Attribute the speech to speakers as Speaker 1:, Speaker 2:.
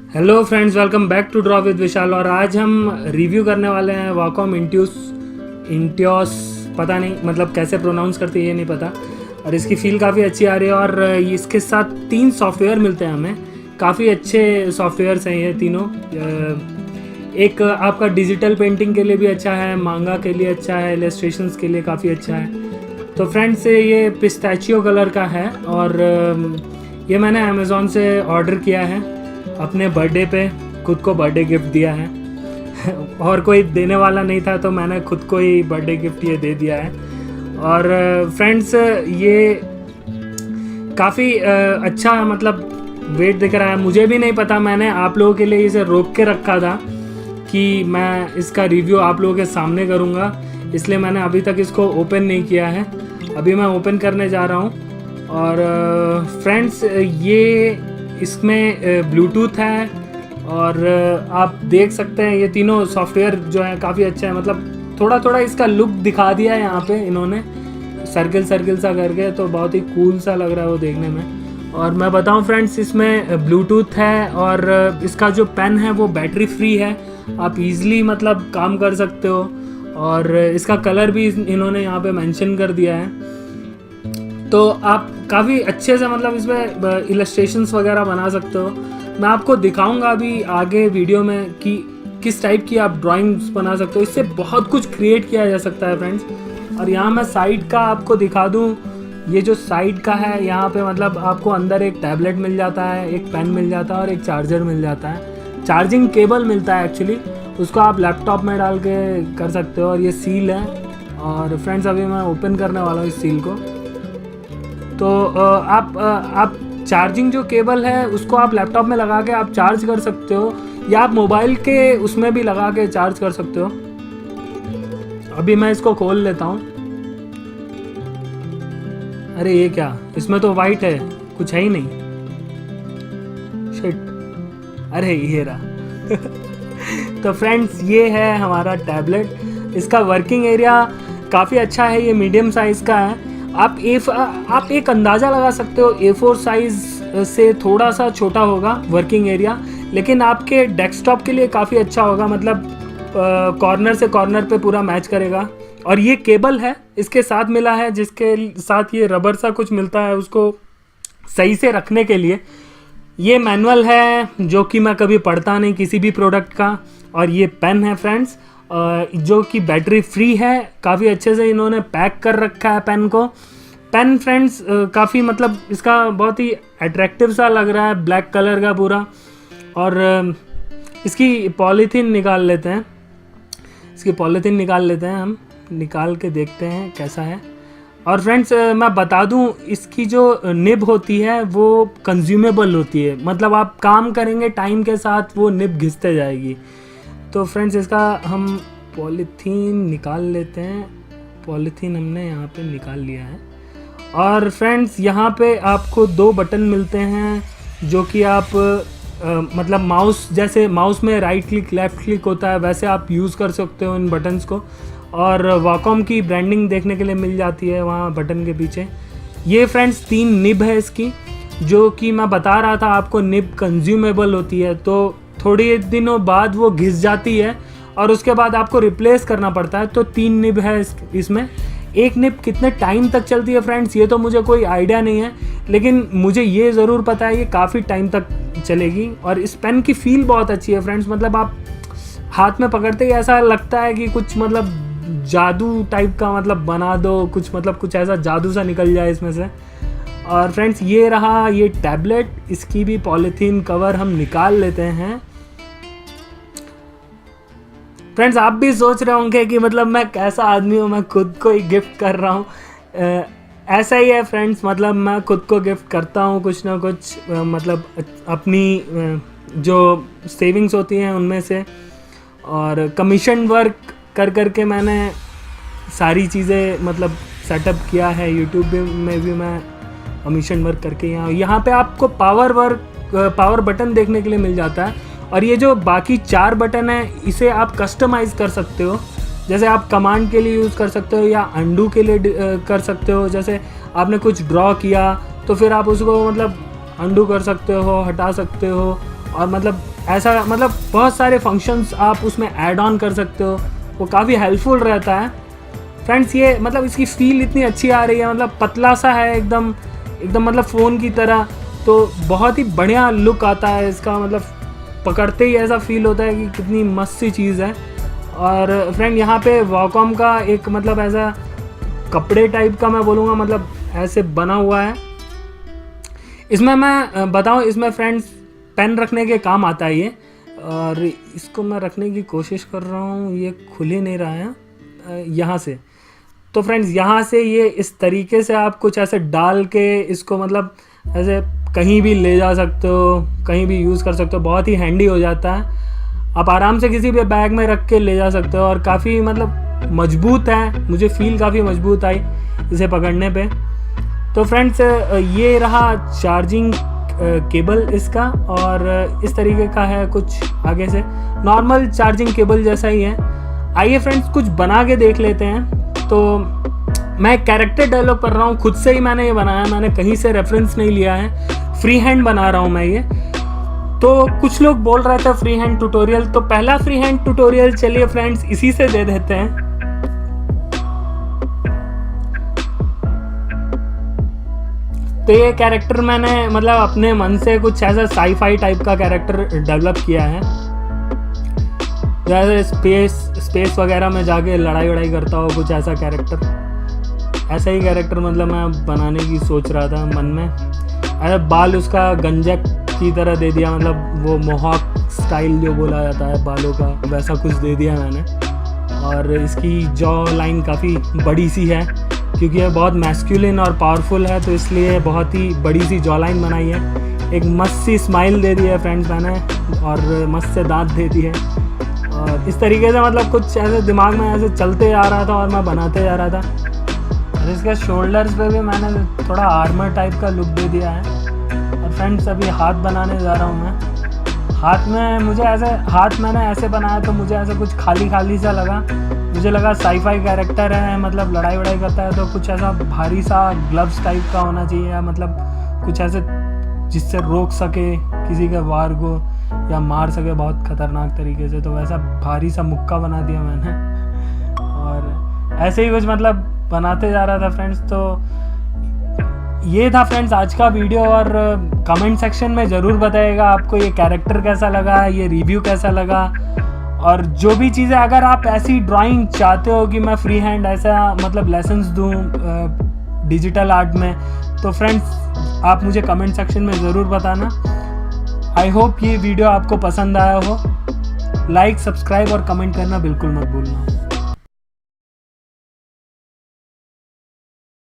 Speaker 1: Hello friends, welcome back to draw with Vishal. और आज हम रिव्यू करने वाले हैं वाकॉम इंट्योस, पता नहीं मतलब कैसे प्रोनाउंस करते हैं ये नहीं पता। और इसकी फील काफ़ी अच्छी आ रही है और इसके साथ 3 सॉफ्टवेयर मिलते हैं हमें। काफ़ी अच्छे सॉफ्टवेयर्स हैं ये तीनों। एक आपका डिजिटल पेंटिंग के लिए भी अच्छा है, मांगा के लिए अच्छा है, इलस्ट्रेशंस के लिए काफ़ी अच्छा है। तो फ्रेंड्स ये पिस्ताचियो कलर का है और ये मैंने अमेज़ॉन से ऑर्डर किया है। अपने बर्थडे पे खुद को बर्थडे गिफ्ट दिया है और कोई देने वाला नहीं था तो मैंने खुद को ही बर्थडे गिफ्ट ये दे दिया है। और फ्रेंड्स ये काफ़ी अच्छा मतलब वेट दिख रहा है। मुझे भी नहीं पता, मैंने आप लोगों के लिए इसे रोक के रखा था कि मैं इसका रिव्यू आप लोगों के सामने करूँगा, इसलिए मैंने अभी तक इसको ओपन नहीं किया है। अभी मैं ओपन करने जा रहा हूँ। और फ्रेंड्स ये इसमें ब्लूटूथ है और आप देख सकते हैं ये तीनों सॉफ्टवेयर जो है काफ़ी अच्छा है। मतलब थोड़ा थोड़ा इसका लुक दिखा दिया है यहाँ पे इन्होंने, सर्किल सर्किल सा करके, तो बहुत ही कूल सा लग रहा है वो देखने में। और मैं बताऊँ फ्रेंड्स, इसमें ब्लूटूथ है और इसका जो पेन है वो बैटरी फ्री है, आप इजीली मतलब काम कर सकते हो। और इसका कलर भी इन्होंने यहाँ पे मेंशन कर दिया है, तो आप काफ़ी अच्छे से मतलब इसमें इलस्ट्रेशंस वगैरह बना सकते हो। मैं आपको दिखाऊंगा अभी आगे वीडियो में कि किस टाइप की आप ड्राइंग्स बना सकते हो। इससे बहुत कुछ क्रिएट किया जा सकता है फ्रेंड्स। और यहाँ मैं साइड का आपको दिखा दूँ, ये जो साइड का है यहाँ पे मतलब आपको अंदर एक टैबलेट मिल जाता है, एक पेन मिल जाता है और एक चार्जर मिल जाता है। चार्जिंग केबल मिलता है एक्चुअली, उसको आप लैपटॉप में डाल के कर सकते हो। और ये सील है। और फ्रेंड्स अभी मैं ओपन करने वाला हूँ इस सील को। तो आप चार्जिंग जो केबल है उसको आप लैपटॉप में लगा के आप चार्ज कर सकते हो, या आप मोबाइल के उसमें भी लगा के चार्ज कर सकते हो। अभी मैं इसको खोल लेता हूँ। अरे ये क्या, इसमें तो वाइट है, कुछ है ही नहीं। शिट, अरे ये रहा तो फ्रेंड्स ये है हमारा टैबलेट। इसका वर्किंग एरिया काफ़ी अच्छा है, ये मीडियम साइज़ का है। आप एक अंदाज़ा लगा सकते हो A4 साइज़ से थोड़ा सा छोटा होगा वर्किंग एरिया, लेकिन आपके डेस्कटॉप के लिए काफ़ी अच्छा होगा। मतलब कॉर्नर से कॉर्नर पे पूरा मैच करेगा। और ये केबल है इसके साथ मिला है, जिसके साथ ये रबर सा कुछ मिलता है उसको सही से रखने के लिए। ये मैनुअल है जो कि मैं कभी पढ़ता नहीं किसी भी प्रोडक्ट का। और ये पेन है फ्रेंड्स जो कि बैटरी फ्री है। काफ़ी अच्छे से इन्होंने पैक कर रखा है पेन को। पेन फ्रेंड्स काफ़ी मतलब इसका बहुत ही अट्रैक्टिव सा लग रहा है, ब्लैक कलर का पूरा। और इसकी पॉलीथीन निकाल लेते हैं, हम निकाल के देखते हैं कैसा है। और फ्रेंड्स मैं बता दूं, इसकी जो निब होती है वो कंज्यूमेबल होती है, मतलब आप काम करेंगे टाइम के साथ वो निब घिसते जाएगी। तो फ्रेंड्स इसका हम पॉलीथीन निकाल लेते हैं। पॉलीथीन हमने यहाँ पे निकाल लिया है। और फ्रेंड्स यहाँ पे आपको 2 बटन मिलते हैं जो कि आप मतलब माउस, जैसे माउस में राइट क्लिक लेफ़्ट क्लिक होता है वैसे आप यूज़ कर सकते हो इन बटन्स को। और वाकॉम की ब्रांडिंग देखने के लिए मिल जाती है वहाँ बटन के पीछे। ये फ्रेंड्स 3 निब है इसकी, जो कि मैं बता रहा था आपको निब कंज्यूमेबल होती है, तो थोड़ी दिनों बाद वो घिस जाती है और उसके बाद आपको रिप्लेस करना पड़ता है। तो 3 निब है इसमें। एक निब कितने टाइम तक चलती है फ्रेंड्स ये तो मुझे कोई आइडिया नहीं है, लेकिन मुझे ये ज़रूर पता है ये काफ़ी टाइम तक चलेगी। और इस पेन की फील बहुत अच्छी है फ्रेंड्स, मतलब आप हाथ में पकड़ते ही ऐसा लगता है कि कुछ मतलब जादू टाइप का मतलब बना दो, कुछ ऐसा जादू सा निकल जाए इसमें से। और फ्रेंड्स ये रहा ये टैबलेट, इसकी भी पॉलीथीन कवर हम निकाल लेते हैं। फ्रेंड्स आप भी सोच रहे होंगे कि मतलब मैं कैसा आदमी हूँ, मैं खुद को ही गिफ्ट कर रहा हूँ। ऐसा ही है फ्रेंड्स, मतलब मैं खुद को गिफ्ट करता हूँ कुछ ना कुछ, मतलब अपनी जो सेविंग्स होती हैं उनमें से। और कमीशन वर्क कर करके मैंने सारी चीज़ें मतलब सेटअप किया है। यूट्यूब में भी मैं कमीशन वर्क करके यहाँ पे आपको पावर बटन देखने के लिए मिल जाता है। और ये जो बाकी 4 बटन है इसे आप कस्टमाइज़ कर सकते हो, जैसे आप कमांड के लिए यूज़ कर सकते हो या अंडू के लिए कर सकते हो। जैसे आपने कुछ ड्रॉ किया तो फिर आप उसको मतलब अंडू कर सकते हो, हटा सकते हो। और मतलब ऐसा मतलब बहुत सारे फंक्शंस आप उसमें ऐड ऑन कर सकते हो, वो काफ़ी हेल्पफुल रहता है फ्रेंड्स। ये मतलब इसकी फील इतनी अच्छी आ रही है, मतलब पतला सा है एकदम मतलब फ़ोन की तरह, तो बहुत ही बढ़िया लुक आता है इसका, मतलब पकड़ते ही ऐसा फील होता है कि कितनी मस्त सी चीज़ है। और फ्रेंड यहाँ पे वॉकॉम का एक मतलब ऐसा कपड़े टाइप का मैं बोलूँगा, मतलब ऐसे बना हुआ है। इसमें मैं बताऊँ, इसमें फ्रेंड्स पेन रखने के काम आता है ये, और इसको मैं रखने की कोशिश कर रहा हूँ, ये खुल ही नहीं रहा है यहाँ से। तो फ्रेंड्स यहाँ से ये इस तरीके से आप कुछ ऐसे डाल के इसको मतलब ऐसे कहीं भी ले जा सकते हो, कहीं भी यूज़ कर सकते हो, बहुत ही हैंडी हो जाता है। आप आराम से किसी भी बैग में रख के ले जा सकते हो, और काफ़ी मतलब मजबूत है, मुझे फील काफ़ी मजबूत आई इसे पकड़ने पे। तो फ्रेंड्स ये रहा चार्जिंग केबल इसका, और इस तरीके का है कुछ आगे से, नॉर्मल चार्जिंग केबल जैसा ही है। आइए फ्रेंड्स कुछ बना के देख लेते हैं। तो मैं कैरेक्टर डेवलप कर रहा हूँ, खुद से ही मैंने ये बनाया, मैंने कहीं से रेफरेंस नहीं लिया है, फ्री हैंड बना रहा हूँ मैं ये। तो कुछ लोग बोल रहे थे फ्री हैंड ट्यूटोरियल, तो पहला फ्री हैंड ट्यूटोरियल चलिए फ्रेंड्स इसी से दे देते हैं। तो ये कैरेक्टर मैंने मतलब अपने मन से कुछ ऐसा साईफाई टाइप का कैरेक्टर डेवलप किया है, जैसे स्पेस वगैरह में जाके लड़ाई वड़ाई करता हो, कुछ ऐसा कैरेक्टर, ऐसा ही कैरेक्टर मतलब मैं बनाने की सोच रहा था मन में। अरे बाल उसका गंजक की तरह दे दिया, मतलब वो मोहॉक स्टाइल जो बोला जाता है बालों का, वैसा कुछ दे दिया मैंने। और इसकी जॉ लाइन काफ़ी बड़ी सी है, क्योंकि ये बहुत मैस्कुलिन और पावरफुल है, तो इसलिए बहुत ही बड़ी सी जॉ लाइन बनाई है। एक मस्त सी स्माइल दे दी है फ्रेंड्स मैंने, और मस्त से दांत दे दी है, और इस तरीके से मतलब कुछ ऐसे दिमाग में ऐसे चलते आ रहा था और मैं बनाते जा रहा था। और इसके शोल्डर्स पे भी मैंने थोड़ा आर्मर टाइप का लुक दे दिया है। और फ्रेंड्स अभी हाथ बनाने जा रहा हूँ मैं। हाथ में मुझे ऐसे, हाथ मैंने ऐसे बनाया तो मुझे ऐसे कुछ खाली खाली सा लगा, मुझे लगा साईफाई कैरेक्टर है, मतलब लड़ाई वड़ाई करता है, तो कुछ ऐसा भारी सा ग्लव्स टाइप का होना चाहिए, मतलब कुछ ऐसे जिससे रोक सके किसी के वार को या मार सके बहुत ख़तरनाक तरीके से। तो वैसा भारी सा मुक्का बना दिया मैंने, और ऐसे ही कुछ मतलब बनाते जा रहा था फ्रेंड्स। तो ये था फ्रेंड्स आज का वीडियो, और कमेंट सेक्शन में ज़रूर बताइएगा आपको ये कैरेक्टर कैसा लगा, ये रिव्यू कैसा लगा, और जो भी चीज़ें अगर आप ऐसी ड्राइंग चाहते हो कि मैं फ्री हैंड ऐसा मतलब लेसन्स दूँ डिजिटल आर्ट में, तो फ्रेंड्स आप मुझे कमेंट सेक्शन में ज़रूर बताना। आई होप ये वीडियो आपको पसंद आया हो। लाइक, सब्सक्राइब और कमेंट करना बिल्कुल मत भूलना।